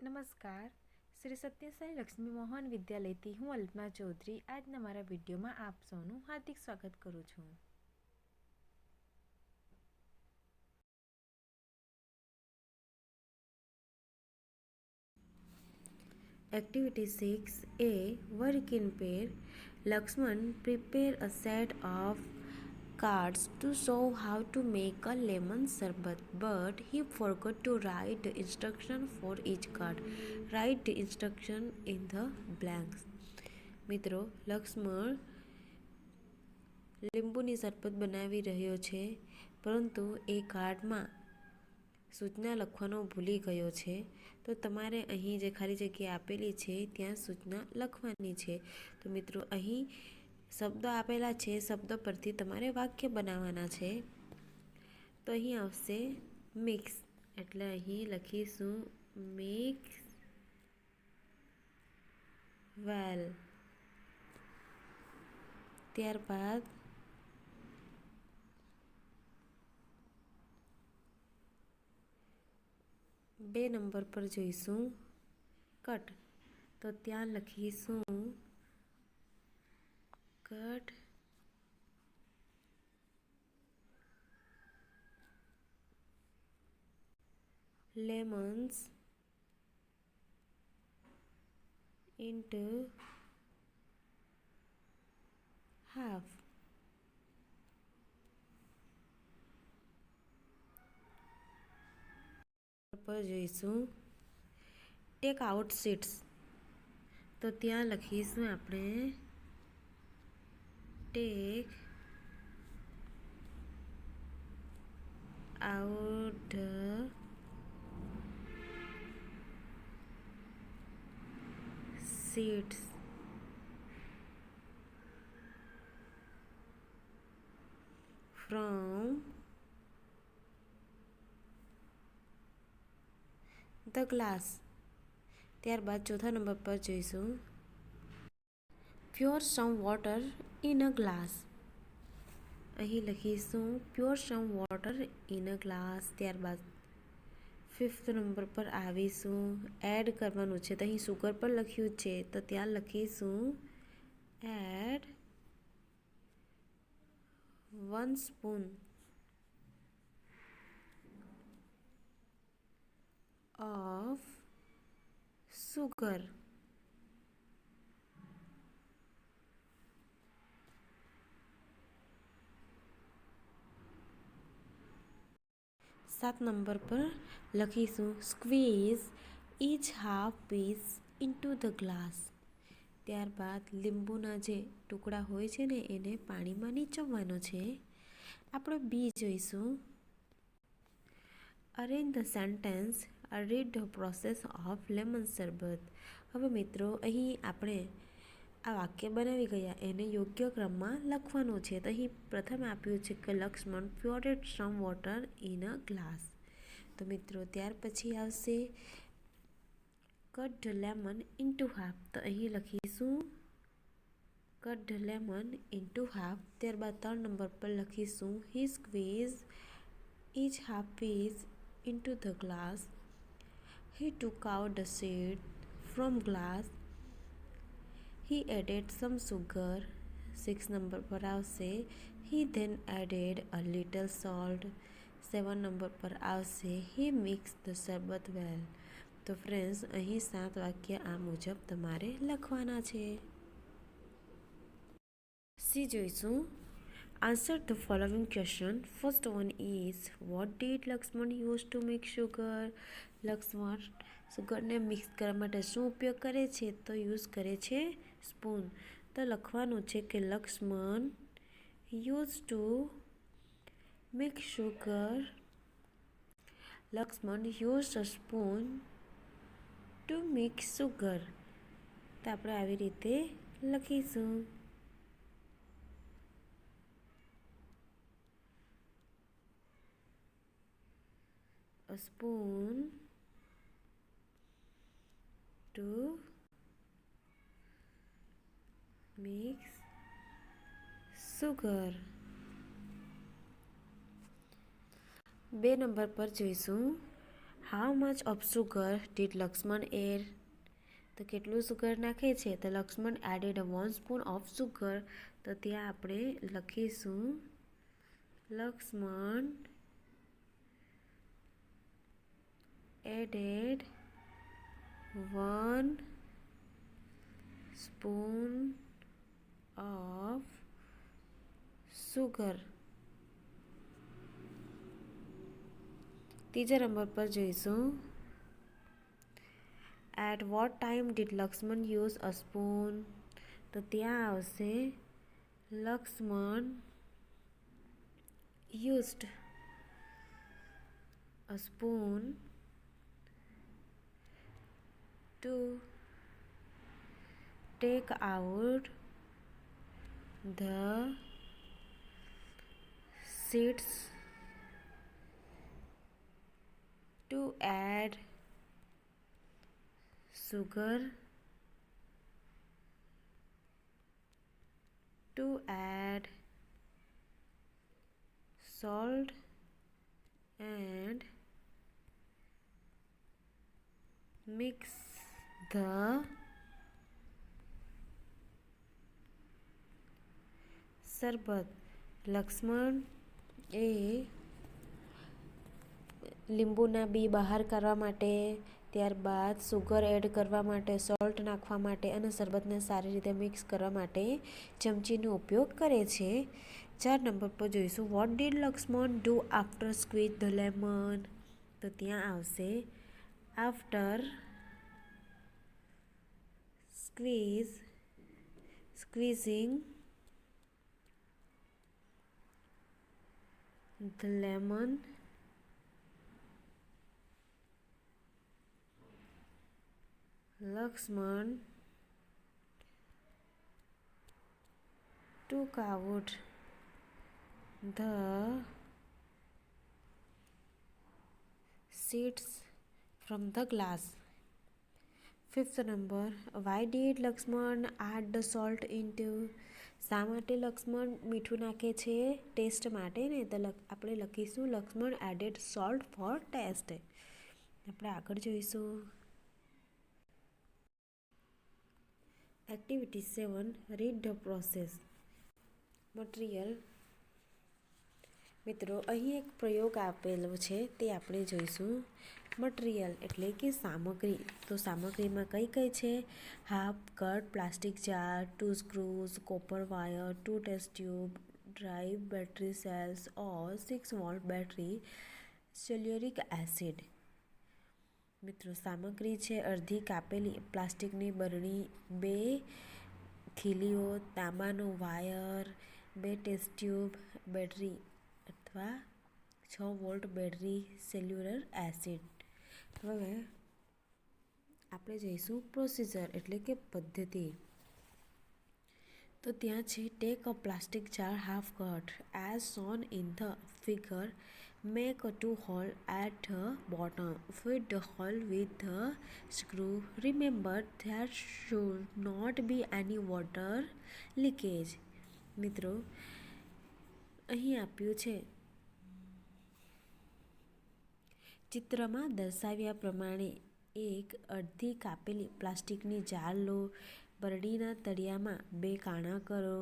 નમસ્કાર. શ્રી સત્યસાઈ લક્ષ્મી મોહન વિદ્યાલયથી હું અલ્પના ચૌધરી આજના મારા વિડીયોમાં આપ સૌનું હાર્દિક સ્વાગત કરું છું. Activity 6A, work in pair. Lakshman prepare a set of cards to show how to make a lemon sarbat, but he forgot to write the instruction for each card. Write the instruction in the blanks. મિત્રો, લક્ષ્મણ લીંબુની શરબત બનાવી રહ્યો છે, પરંતુ એ કાર્ડમાં સૂચના લખવાનો ભૂલી ગયો છે. તો તમારે અહીં જે ખાલી જગ્યા આપેલી છે ત્યાં સૂચના લખવાની છે. તો મિત્રો, અહીં શબ્દો આપેલા છે, શબ્દો પરથી તમારે વાક્ય બનાવવાના છે. તો અહીં આવશે મિક્સ, એટલે અહીં લખીશું મિક્સ વેલ. ત્યારબાદ 2 નંબર પર જોઈશું કટ. તો ત્યાં લખીશું કટ lemons into half. પર જોઈશું ટેક આઉટ સીટ્સ. તો ત્યાં લખીશું આપણે take out seeds from the glass. ત્યારબાદ ચોથા નંબર પર જોઈશું pure sum water in a glass. અહીં લખીશું pure sum water in a glass. ત્યારબાદ 5th નંબર પર આવીશું એડ કરવાનું છે. તો અહીં સુગર પર લખ્યું છે, તો ત્યાં લખીશું એડ 1 સ્પૂન of sugar. સાત નંબર પર લખીશું squeeze each half piece into the glass. ત્યારબાદ લીંબુના જે ટુકડા હોય છે ને એને પાણીમાં નીચોવવાનો છે. આપણે બી જોઈશું arrange the sentence read the process of lemon શરબત. હવે મિત્રો, અહીં આપણે આ વાક્ય બનાવી ગયા, એને યોગ્ય ક્રમમાં લખવાનું છે. તો અહીં પ્રથમ આપ્યું છે કે Laxman poured some water in a glass. તો મિત્રો, ત્યાર પછી આવશે cut the lemon into half. તો અહીં લખીશું cut the lemon into half. ત્યારબાદ 3 નંબર પર લખીશું he squeeze each half piece into the glass. He took out the seed from glass. He added some sugar. 6 number પર આવશે he then added a little salt. 7 number પર આવશે he mixed the શરબત well. તો friends, અહીં 7 વાક્ય આ મુજબ તમારે લખવાના છે. સી જોઈશું answer the following question. First one is what did Lakshman use to make sugar. Laxman સુગરને મિક્સ કરવા માટે શું ઉપયોગ કરે છે? તો યુઝ કરે છે સ્પૂન. તો લખવાનું છે કે Lakshman use to make sugar. Lakshman use a spoon to mix sugar. તો આપણે આવી રીતે લખીશું. A spoon to mix sugar. 2 number પર જોઈશું how much of sugar did Lakshman add? તો કેટલું સુગર નાખે છે? તો Lakshman added 1 spoon of sugar. તો ત્યાં આપણે લખીશું Lakshman added 1 spoon of sugar. ત્રીજા નંબર પર જોઈશું at what time did Lakshman use a spoon? તો ત્યાં આવશે Lakshman used a spoon to take out the seeds to add sugar to add salt and mix the શરબત. લક્ષ્મણ એ લીંબુના બી બહાર કાઢવા માટે, ત્યારબાદ સુગર એડ કરવા માટે, સોલ્ટ નાખવા માટે અને શરબતને સારી રીતે મિક્સ કરવા માટે ચમચીનો ઉપયોગ કરે છે. 4 નંબર પર જોઈશું what did Lakshman do after squeeze the lemon? તો ત્યાં આવશે after squeezing the lemon, Lakshman took out the seeds from the glass. 5th number why did Lakshman add the salt into? શા માટે લક્ષ્મણ મીઠું નાખે છે? ટેસ્ટ માટે ને. તો આપણે લખીશું Lakshman added salt for taste. આપણે આગળ જોઈશું activity 7 read the process. Material. મિત્રો અહીં એક પ્રયોગ આપેલો છે તે આપણે જોઈશું. મટીરિયલ એટલે કે સામગ્રી. તો સામગ્રીમાં કઈ કઈ છે? Half cut plastic jar, 2 screws, copper wire, 2 test tube, dry battery cells or 6 volt battery, sulphuric acid. મિત્રો સામગ્રી છે અડધી કાપેલી પ્લાસ્ટિકની બરણી, 2 ખીલીઓ, તાંબાનો વાયર, 2 ટેસ્ટ ટ્યુબ, બેટરી અથવા 6 વોલ્ટ બેટરી, સેલ્યુલર એસિડ. હવે આપણે જઈશું પ્રોસીજર એટલે કે પદ્ધતિ. તો ત્યાં છે take a plastic jar half cut as shown in the figure, make a 2 hole at the bottom, fit the hole with the screw, remember there should not be any water leakage. મિત્રો અહીં આપ્યું છે ચિત્રમાં દર્શાવ્યા પ્રમાણે એક અડધી કાપેલી પ્લાસ્ટિકની જાર લો, બરણીના તળિયામાં 2 કાણા કરો,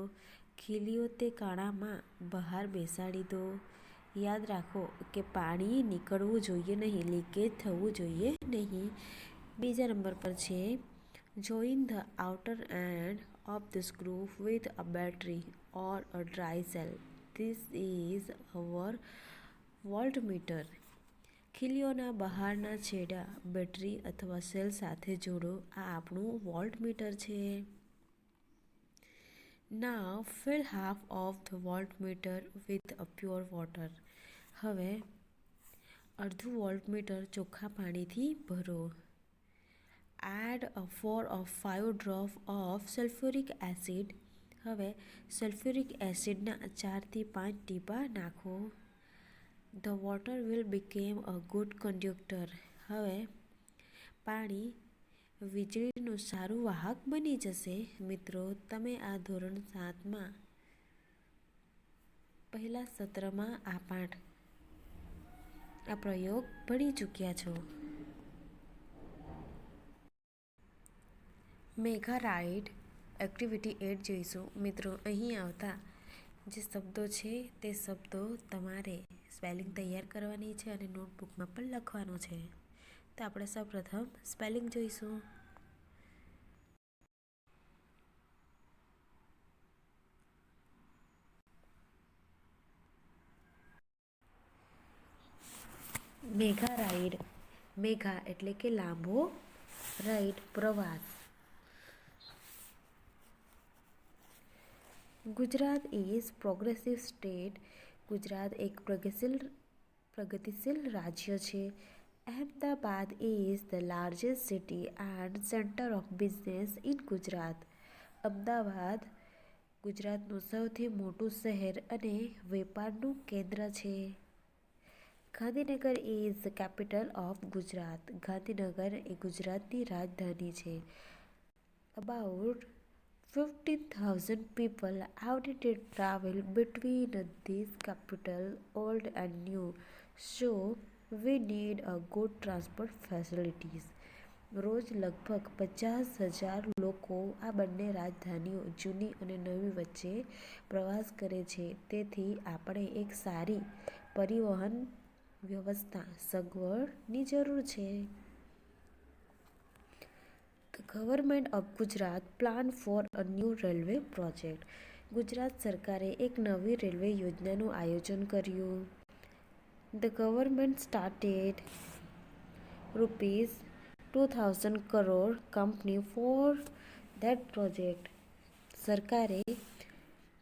ખીલીઓ તે કાણામાં બહાર બેસાડી દો. યાદ રાખો કે પાણી નીકળવું જોઈએ નહીં, લીકેજ થવું જોઈએ નહીં. બીજા નંબર પર છે join the outer end of the screw with a battery or a dry cell. This is our voltmeter. ખીલીઓના બહારના છેડા બેટરી અથવા સેલ સાથે જોડો. આ આપણું વોલ્ટમીટર છે. Now fill half of the voltmeter with a pure water. હવે અડધું વોલ્ટમીટર ચોખ્ખા પાણીથી ભરો. Add a 4 or 5 drop of sulfuric acid. હવે સલ્ફ્યુરિક એસિડના 4 થી 5 ટીપા નાખો. The water will become a good conductor. હવે પાણી વીજળીનું સારું વાહક બની જશે. મિત્રો તમે આ ધોરણ 7માં પહેલા સત્રમાં આ પ્રયોગ ભણી ચૂક્યા છો. મેઘા રાઇડ એક્ટિવિટી 8 જોઈશું. મિત્રો અહીં આવતા જે શબ્દો છે તે શબ્દો તમારે સ્પેલિંગ તૈયાર કરવાની છે અને નોટબુકમાં પણ લખવાનું છે. તો આપણે સૌપ્રથમ સ્પેલિંગ જોઈશું. મેઘા રાઇડ. મેઘા એટલે કે લાંબો, રાઇડ પ્રવાસ. Gujarat is progressive state. Gujarat એક પ્રગતિશીલ રાજ્ય છે. Ahmedabad is the largest city and centre of business in Gujarat. Ahmedabad ગુજરાતનું સૌથી મોટું શહેર અને વેપારનું કેન્દ્ર છે. Gandhinagar is the capital of Gujarat. Gandhinagar એ ગુજરાતની રાજધાની છે. About 15,000 people every day travel between these capital, old and new. So we need a good transport facilities. રોજ લગભગ 50,000 લોકો આ બંને રાજધાનીઓ જૂની અને નવી વચ્ચે પ્રવાસ કરે છે. તેથી આપણે એક સારી પરિવહન વ્યવસ્થા સગવડની જરૂર છે. The Government of Gujarat planned for a new railway project. Gujarat સરકારે એક નવી રેલવે યોજનાનું આયોજન કર્યું. The government started ₹2,000 crore company for that project. સરકારે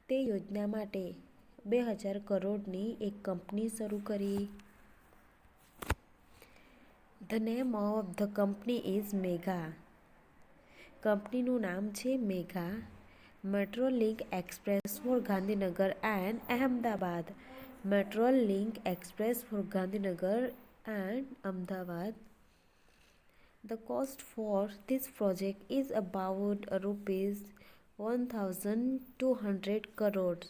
તે યોજના માટે 2,000 કરોડની એક કંપની શરૂ કરી. The name of the company is Megha. કંપનીનું નામ છે Megha. Metro link express for Gandhinagar and Ahmedabad. Metro link express for Gandhinagar and Ahmedabad. The cost for this project is about ₹1,200 crore.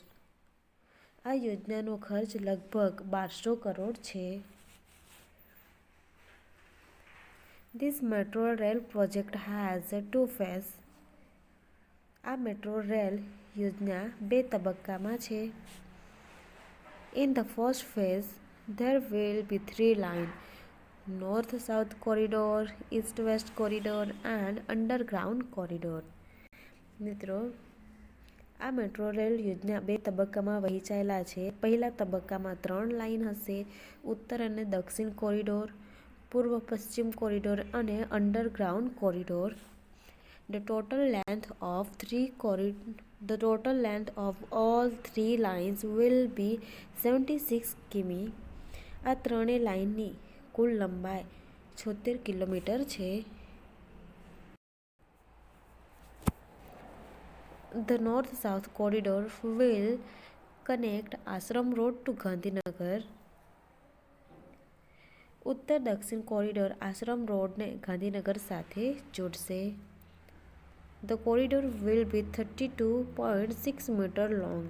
આ યોજનાનો ખર્ચ લગભગ 1,200 કરોડ છે. This metro rail project has two phases. આ metro rail યોજના 2 તબક્કામાં છે. In the first phase, there will be 3 lines: North-South corridor, East-West corridor and underground corridor. મિત્રો, આ મેટ્રો રેલ યોજના 2 તબક્કામાં વહેંચાયેલા છે. પહેલા તબક્કામાં 3 લાઇન હશે: ઉત્તર અને દક્ષિણ કોરિડોર, પૂર્વ-પશ્ચિમ કોરિડોર અને underground corridor. The total length of all 3 lines will be 76 km. આ ત્રણેય લાઇનની કુલ લંબાઈ 76 કિલોમીટર છે. The North-South corridor will connect Ashram Road to Gandhinagar. ઉત્તર-દક્ષિણ કોરિડોર આશ્રમ રોડને ગાંધીનગર સાથે જોડશે. The corridor will be 32.6 meter long.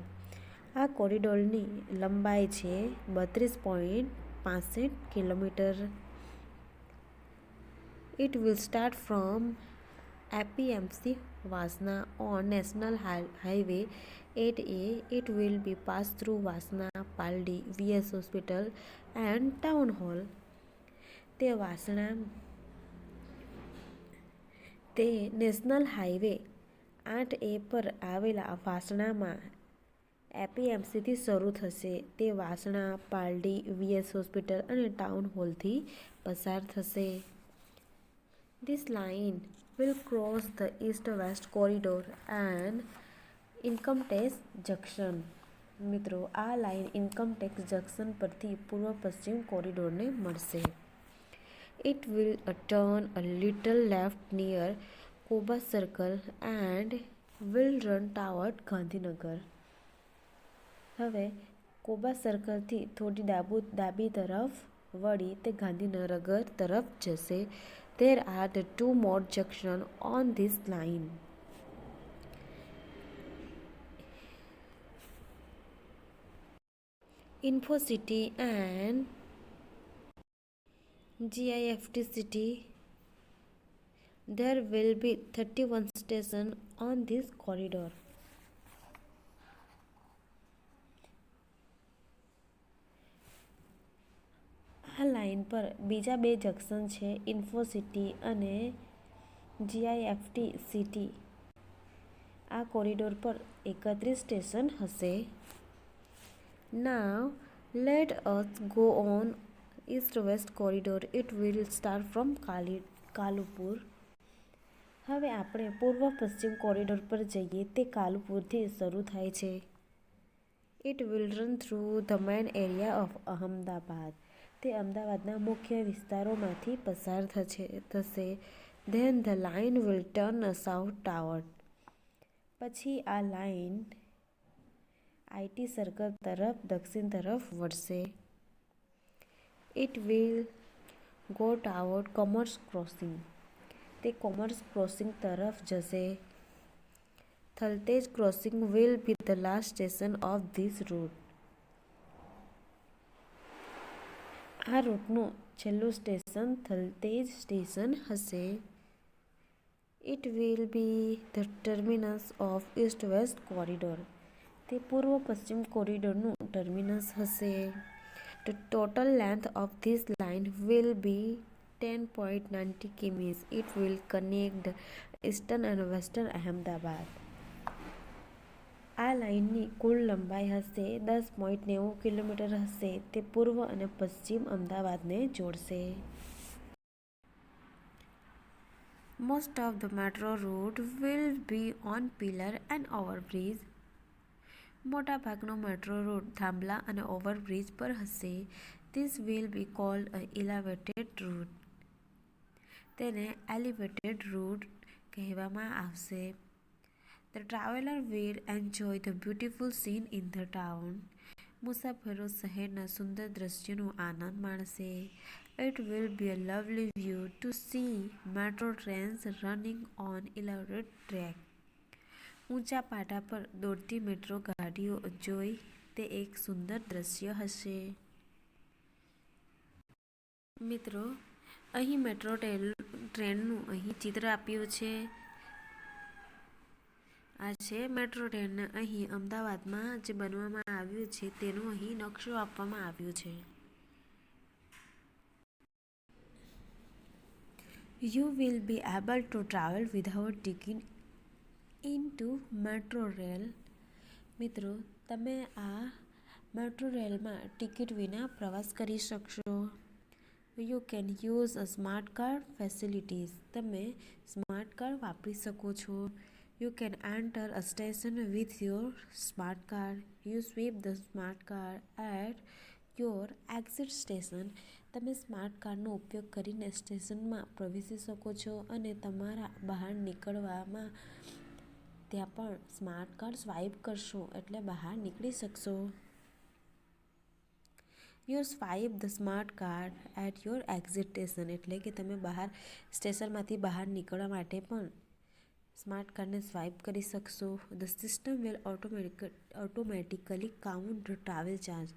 આ કોરિડોરની લંબાઈ છે 32.65 kilometre. It will start from APMC Vasna on National Highway 8A. It will be passed through Vasna, Paldi, VS Hospital and Town Hall. તે national highway 8A પર આવેલા વાસણામાં એપીએમસીથી શરૂ થશે. તે Vasna, Paldi, VS hospital અને ટાઉન હોલથી પસાર થશે. This line will cross the East-West corridor and income tax junction. મિત્રો, આ લાઇન ઇન્કમટેક્સ જંકશન પરથી પૂર્વ-પશ્ચિમ કોરિડોરને મળશે. It will turn a little left near Koba Circle and will run toward Gandhinagar. હવે કોબા સર્કલથી થોડી ડાબી તરફ વળી તે ગાંધીનગર તરફ જશે. There are the 2 more junctions on this line. InfoCity and GIFT City. There will be 31 stations on this corridor. આ line પર બીજા બે જંકશન છે, ઇન્ફોસિટી અને જીઆઈએફટી સિટી. આ કોરિડોર પર 31 સ્ટેશન હશે. Now let us go on east-west corridor. It will start from Kalupur. હવે આપણે પૂર્વ પશ્ચિમ કોરિડોર પર જઈએ. તે કાલુપુરથી શરૂ થાય છે. It will run through the main area of Ahmedabad. તે અમદાવાદના મુખ્ય વિસ્તારોમાંથી પસાર થશે. Then the line will turn southward. પછી આ લાઇન આઈટી સર્કલ તરફ દક્ષિણ તરફ વળશે. It will go toward Commerce Crossing. તે કોમર્સ ક્રોસિંગ તરફ જશે. Thaltej crossing will be the last station of this route. આ રૂટનું છેલ્લું સ્ટેશન થલતેજ સ્ટેશન હશે. It will be the terminus of east-west corridor. તે પૂર્વ પશ્ચિમ કોરિડોરનું ટર્મિનસ હશે. The total length of this line will be 10.90 km. It will connect eastern and western Ahmedabad. આ લાઇનની કુલ લંબાઈ હશે 10.90 કિલોમીટર હશે. તે પૂર્વ અને પશ્ચિમ અમદાવાદને જોડશે. Most of the metro route will be on pillar and overbridge. મોટા ભાગનો મેટ્રો રૂટ થાંભલા અને ઓવરબ્રિજ પર હશે. This will be called an elevated route. તેને એલિવેટેડ રૂટ કહેવામાં આવશે. The traveler will enjoy the beautiful scene in the town. મુસાફરો શહેરના સુંદર દ્રશ્યનો આનંદ માણશે. It will be a lovely view to see metro trains running on elevated track. ઊંચા પાટા પર દોડતી metro ગાડીઓ જોઈ તે એક સુંદર દ્રશ્ય હશે. મિત્રો, અહીં મેટ્રો ટ્રેનનું અહીં ચિત્ર આપ્યું છે. આ છે મેટ્રો ટ્રેન. અહીં અમદાવાદમાં જે બનવામાં આવ્યું છે તેનો અહીં નકશો આપવામાં આવ્યો છે. You will be able to travel without ticket into metro rail. મિત્રો, તમે આ મેટ્રો રેલમાં ટિકિટ વિના પ્રવાસ કરી શકશો. You can use a smart card facilities. તમે સ્માર્ટ કાર્ડ વાપરી શકો છો. You can enter a station with your smart card. You swipe the smart card at your exit station. તમે સ્માર્ટ કાર્ડનો ઉપયોગ કરીને સ્ટેશનમાં પ્રવેશી શકો છો અને તમારા બહાર નીકળવામાં ત્યાં પણ સ્માર્ટ કાર્ડ સ્વાઇપ કરશો એટલે બહાર નીકળી શકશો. You swipe the smart card at your exit station. એટલે કે તમે બહાર સ્ટેશનમાંથી બહાર નીકળવા માટે પણ સ્માર્ટ કાર્ડને સ્વાઇપ કરી શકશો. The system will automatically count the travel charge.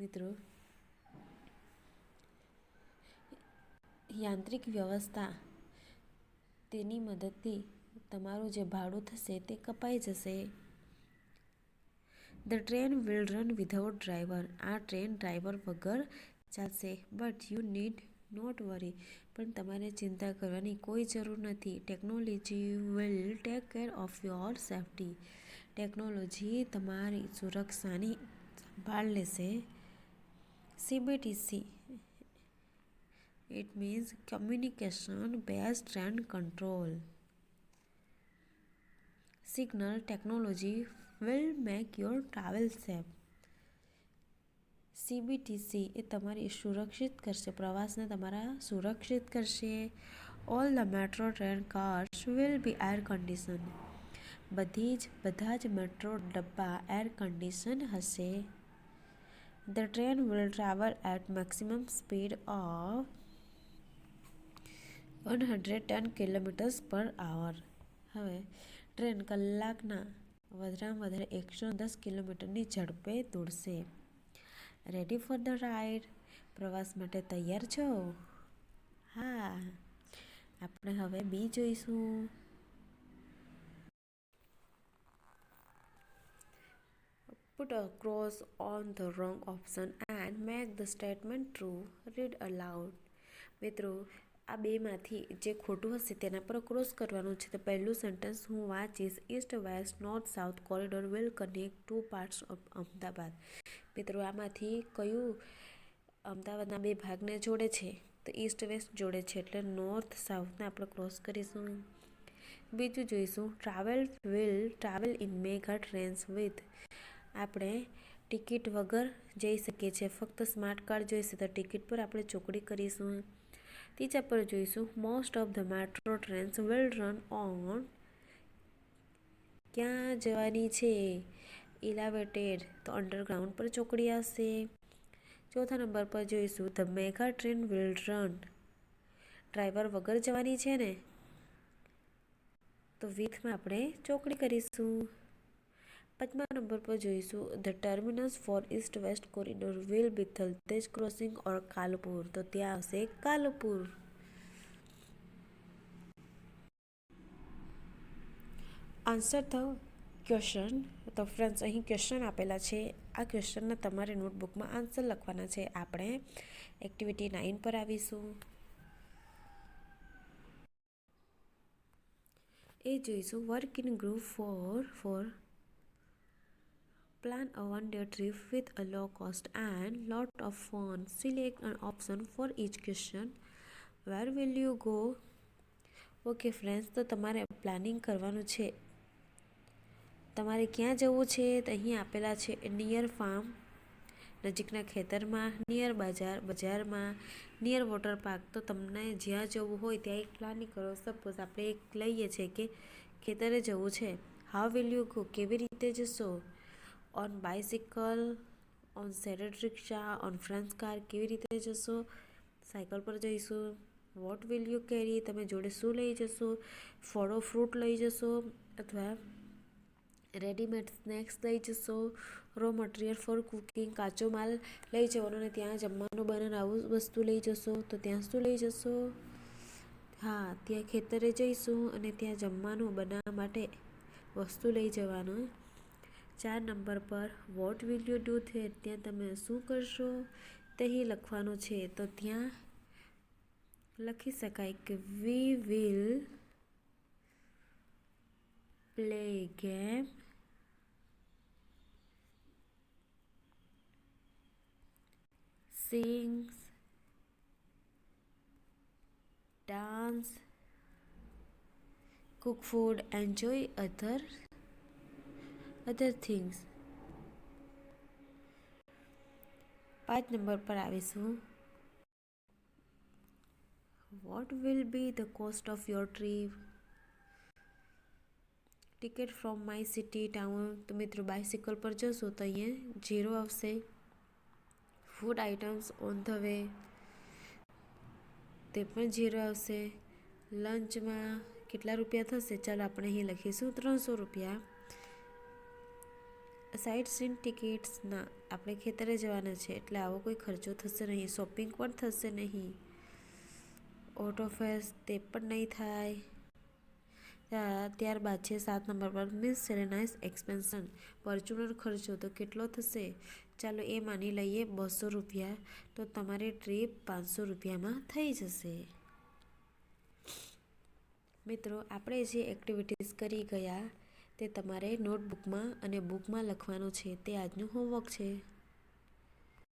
મિત્રો, યાંત્રિક વ્યવસ્થા તેની મદદથી તમારું જે ભાડું થશે તે કપાઈ જશે. The train will run without driver. આ ટ્રેન ડ્રાઈવર વગર ચાલશે. But you need not worry. પણ તમારે ચિંતા કરવાની કોઈ જરૂર નથી. Technology will take care of your safety. Technology તમારી સુરક્ષાની સંભાળ લેશે. CBTC it means communication based train control. Signal technology will make your travel safe. CBTC એ તમારી સુરક્ષિત કરશે, પ્રવાસને તમારા સુરક્ષિત કરશે. All the metro train cars will be air conditioned. બધા જ મેટ્રો ડબ્બા એર કન્ડિશન હશે. The train will travel at maximum speed of 110 km/h. હવે ટ્રેન કલાકના વધારેમાં વધારે 110 કિલોમીટરની ઝડપે દોડશે. Ready for the ride. પ્રવાસ માટે તૈયાર છો? હા. આપણે હવે બી જોઈશું. Put a cross on the wrong option and make the statement true. Read aloud. મિત્રો, આ બેમાંથી જે ખોટું હશે તેના પર ક્રોસ કરવાનું છે. તો પહેલું સેન્ટેન્સ હું વાંચીશ. East west north south corridor will connect two parts of Ahmedabad. મિત્રો, આમાંથી કયું અમદાવાદના બે ભાગને જોડે છે? તો ઈસ્ટ વેસ્ટ જોડે છે, એટલે નોર્થ સાઉથને આપણે ક્રોસ કરીશું. બીજું જોઈશું. Travel in mega trains with. આપણે ટિકિટ વગર જઈ શકીએ છીએ. ફક્ત સ્માર્ટ કાર્ડ જોઈશે તો ટિકિટ પર આપણે ચોકડી કરીશું. ત્રીજા પર જોઈશું. Most of the metro trains will run on. ક્યાં જવાની છે? ઇલેવેટેડ, તો અંડરગ્રાઉન્ડ પર ચોકડી આવશે. ચોથા નંબર પર જોઈશું. The mega train will run. Driver વગર જવાની છે ને, તો વિથમાં આપણે ચોકડી કરીશું. પાંચમા નંબર પર જોઈશું. The terminus for east west corridor will be Thaltej crossing or Kalupur. તો ત્યાં આવશે કાલુપુર. Answer the question. તો ફ્રેન્ડ્સ, અહીં ક્વેશ્ચન આપેલા છે. આ ક્વેશ્ચનના તમારે નોટબુકમાં આન્સર લખવાના છે. આપણે એક્ટિવિટી 9 પર આવીશું. એ જોઈશું. Work in group for plan a one-day trip with a low cost and lot of fun. Select an option for each question. Where will you go? Okay friends, તો તમારે પ્લાનિંગ કરવાનું છે. તમારે ક્યાં જવું છે? તો અહીં આપેલા છે. નિયર ફાર્મ, નજીકના ખેતરમાં, નિયર બજારમાં, નિયર વોટર પાર્ક. તો તમને જ્યાં જવું હોય ત્યાં એક પ્લાનિંગ કરો. સપોઝ આપણે એક લઈએ છીએ કે ખેતરે જવું છે. How will you go? કેવી રીતે જશો? On bicycle, on shared rickshaw, on French car. કેવી રીતે જશો? સાયકલ પર જઈશું. What will you carry? તમે જોડે શું લઈ જશો? ફળો ફ્રૂટ લઈ જશો અથવા રેડીમેડ સ્નેક્સ લઈ જશો? રો મટીરિયલ ફોર કુકિંગ, કાચો માલ લઈ જવાનો અને ત્યાં જમવાનું બનાવવાનું આવું વસ્તુ લઈ જશો. તો ત્યાં શું લઈ જશો? હા, ત્યાં ખેતરે જઈશું અને ત્યાં જમવાનું બનાવવા માટે વસ્તુ લઈ જવાનું. 4 નંબર પર vote will you do there? ત્યાં તમે શું કરશો તે અહીં લખવાનું છે. તો ત્યાં લખી શકાય કે we will play game, sings, dance, cook food, enjoy other things. 5 number પર આવીશું. What will be the cost of your trip? Ticket from my city town. તો મિત્રો, બાયસિકલ પર જશો તો અહીંયા 0 આવશે. Food items on the way, તે પણ 0 આવશે. લંચમાં કેટલા રૂપિયા થશે? ચાલો આપણે અહીં લખીશું 300 રૂપિયા. સાઇટ સીન ટિકિટ્સ ના, આપણે ખેતરે જવાના છે એટલે આવો કોઈ ખર્ચો થશે નહીં. શોપિંગ પણ થશે નહીં. ઓટો ફેર્સ, તે પણ નહીં થાય. ત્યારબાદ છે 7 નંબર પર મિસસેલેનાઇઝ એક્સપેન્શન. પરચુનર ખર્ચો તો કેટલો થશે? ચાલો એ માની લઈએ 200 રૂપિયા. તો તમારી ટ્રીપ 500 રૂપિયામાં થઈ જશે. મિત્રો, આપણે જે એક્ટિવિટીઝ કરી ગયા તે તમારે નોટબુકમાં અને બુકમાં લખવાનું છે. તે આજનું હોમવર્ક છે.